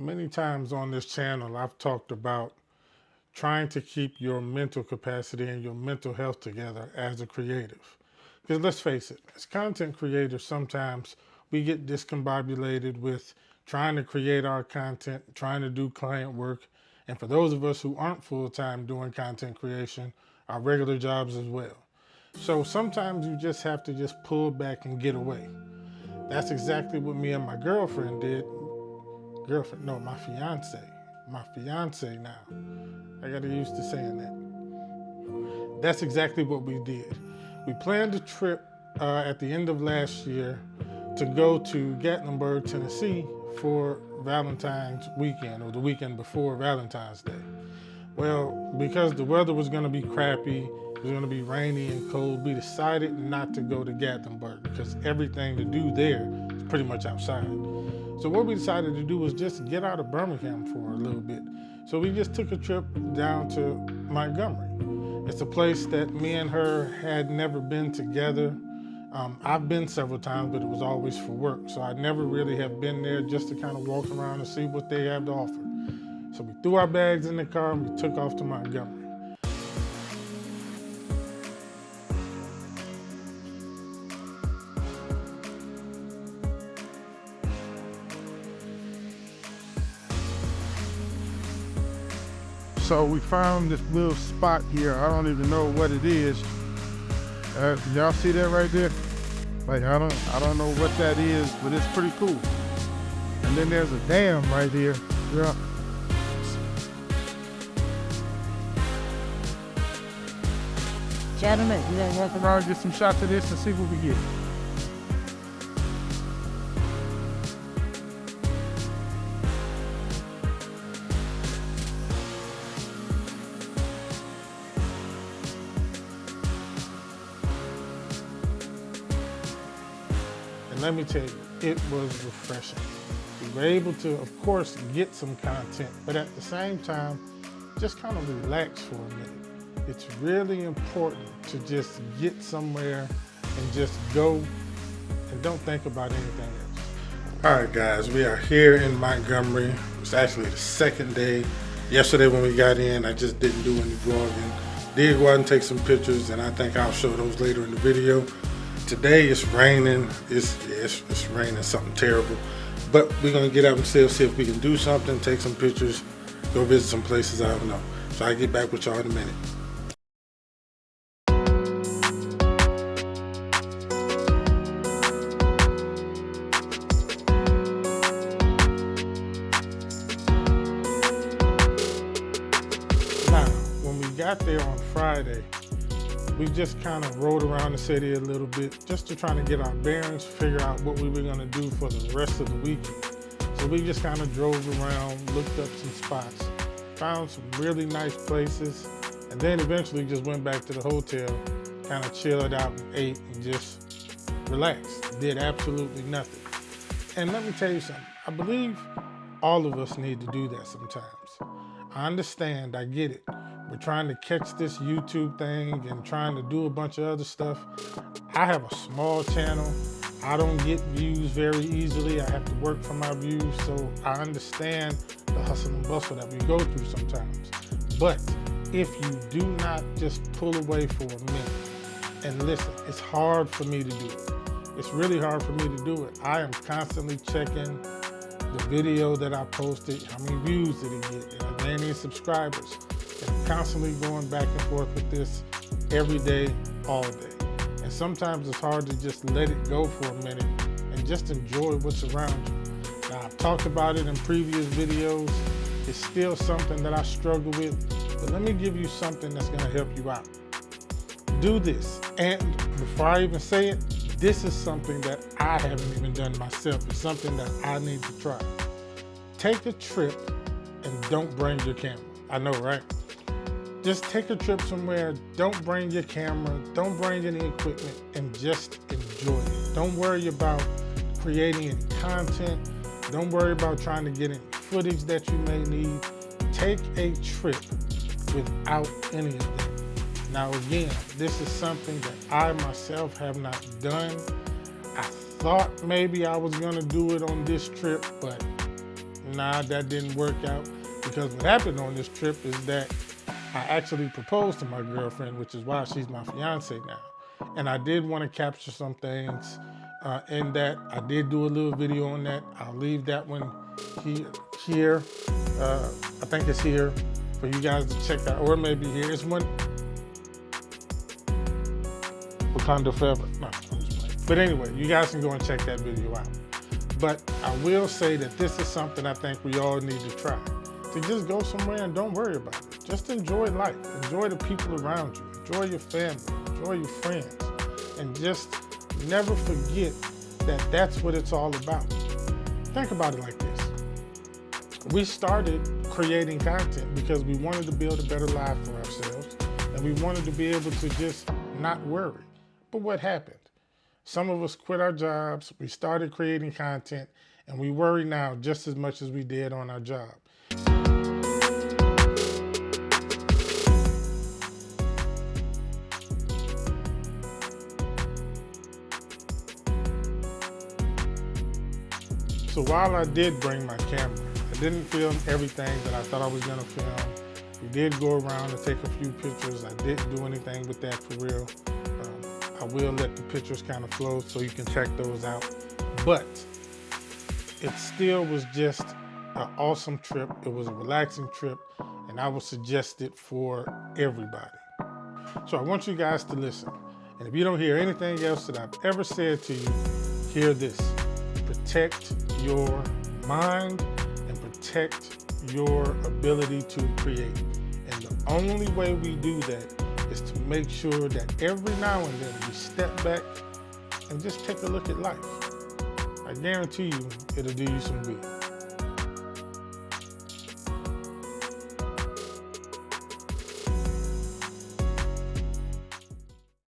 Many times on this channel, I've talked about trying to keep your mental capacity and your mental health together as a creative. Because let's face it, as content creators, sometimes we get discombobulated with trying to create our content, trying to do client work. And for those of us who aren't full-time doing content creation, our regular jobs as well. So sometimes you just have to just pull back and get away. That's exactly what me and my girlfriend did. Girlfriend, no, my fiance. My fiance now. I got used to saying that. That's exactly what we did. We planned a trip at the end of last year to go to Gatlinburg, Tennessee for Valentine's weekend, or the weekend before Valentine's Day. Well, because the weather was going to be crappy, it was going to be rainy and cold, we decided not to go to Gatlinburg because everything to do there is pretty much outside. So what we decided to do was just get out of Birmingham for a little bit. So we just took a trip down to Montgomery. It's a place that me and her had never been together. I've been several times, but it was always for work. So I never really have been there just to kind of walk around and see what they have to offer. So we threw our bags in the car and we took off to Montgomery. So we found this little spot here. I don't even know what it is. Y'all see that right there? Like I don't know what that is, but it's pretty cool. And then there's a dam right here. Yeah. Gentlemen, We're gonna walk around and get some shots of this and see what we get. And let me tell you, it was refreshing. We were able to, of course, get some content, but at the same time, just kind of relax for a minute. It's really important to just get somewhere and just go and don't think about anything else. All right, guys, we are here in Montgomery. It's actually the second day. Yesterday when we got in, I just didn't do any vlogging. Did go out and take some pictures, and I think I'll show those later in the video. Today it's raining. It's raining something terrible. But we're gonna get out and see if we can do something, take some pictures, go visit some places, I don't know. So I'll get back with y'all in a minute. Now, when we got there on Friday, we just kind of rode around the city a little bit just to try to get our bearings, figure out what we were gonna do for the rest of the weekend. So we just kind of drove around, looked up some spots, found some really nice places, and then eventually just went back to the hotel, kind of chilled out and ate and just relaxed, did absolutely nothing. And let me tell you something, I believe all of us need to do that sometimes. I understand, I get it. We're trying to catch this YouTube thing and trying to do a bunch of other stuff. I have a small channel. I don't get views very easily. I have to work for my views, so I understand the hustle and bustle that we go through sometimes. But if you do not just pull away for a minute and listen, it's hard for me to do it. It's really hard for me to do it. I am constantly checking the video that I posted, how many views did it get, and I gained any subscribers. And I'm constantly going back and forth with this every day, all day. And sometimes it's hard to just let it go for a minute and just enjoy what's around you. Now, I've talked about it in previous videos. It's still something that I struggle with, but let me give you something that's gonna help you out. Do this, and before I even say it, this is something that I haven't even done myself. It's something that I need to try. Take a trip and don't bring your camera. I know, right? Just take a trip somewhere, don't bring your camera, don't bring any equipment, and just enjoy it. Don't worry about creating any content. Don't worry about trying to get any footage that you may need. Take a trip without any of that. Now again, this is something that I myself have not done. I thought maybe I was gonna do it on this trip, but Nah, that didn't work out, because what happened on this trip is that I actually proposed to my girlfriend, which is why she's my fiance now. And I did want to capture some things in that. I did do a little video on that. I'll leave that one here. I think it's here for you guys to check out, or maybe here. It's one Wakanda Forever. No, I'm just playing. But anyway, you guys can go and check that video out. But I will say that this is something I think we all need to try. To just go somewhere and don't worry about it. Just enjoy life. Enjoy the people around you. Enjoy your family. Enjoy your friends. And just never forget that that's what it's all about. Think about it like this. We started creating content because we wanted to build a better life for ourselves, and we wanted to be able to just not worry. But what happened? Some of us quit our jobs, we started creating content, and we worry now just as much as we did on our job. So while I did bring my camera, I didn't film everything that I thought I was gonna film. We did go around and take a few pictures. I didn't do anything with that for real. I will let the pictures kind of flow so you can check those out. But it still was just an awesome trip. It was a relaxing trip, and I would suggest it for everybody. So I want you guys to listen. And if you don't hear anything else that I've ever said to you, hear this. Protect your mind and protect your ability to create. And the only way we do that is to make sure that every now and then we step back and just take a look at life. I guarantee you it'll do you some good.